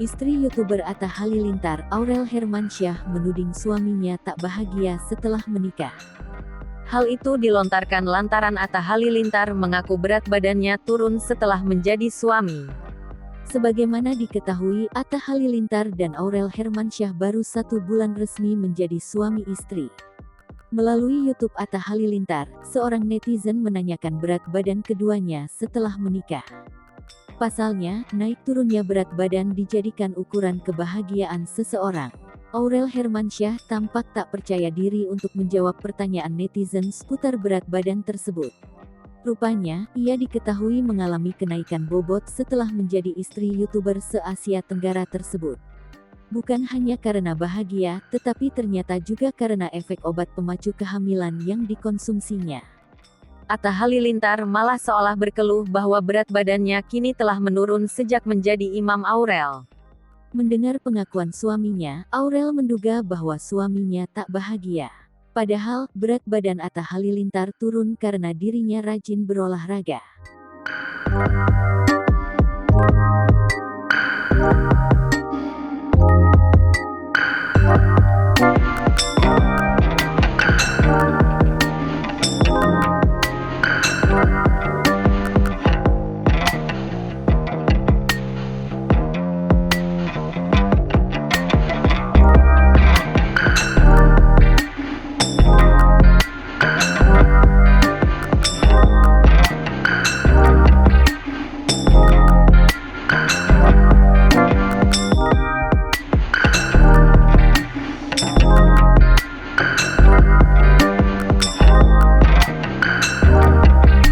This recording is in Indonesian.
Istri YouTuber Atta Halilintar, Aurel Hermansyah, menuding suaminya tak bahagia setelah menikah. Hal itu dilontarkan lantaran Atta Halilintar mengaku berat badannya turun setelah menjadi suami. Sebagaimana diketahui, Atta Halilintar dan Aurel Hermansyah baru 1 bulan resmi menjadi suami istri. Melalui YouTube Atta Halilintar, seorang netizen menanyakan berat badan keduanya setelah menikah. Pasalnya, naik turunnya berat badan dijadikan ukuran kebahagiaan seseorang. Aurel Hermansyah tampak tak percaya diri untuk menjawab pertanyaan netizen seputar berat badan tersebut. Rupanya, ia diketahui mengalami kenaikan bobot setelah menjadi istri YouTuber se-Asia Tenggara tersebut. Bukan hanya karena bahagia, tetapi ternyata juga karena efek obat pemacu kehamilan yang dikonsumsinya. Atta Halilintar malah seolah berkeluh bahwa berat badannya kini telah menurun sejak menjadi imam Aurel. Mendengar pengakuan suaminya, Aurel menduga bahwa suaminya tak bahagia. Padahal, berat badan Atta Halilintar turun karena dirinya rajin berolahraga.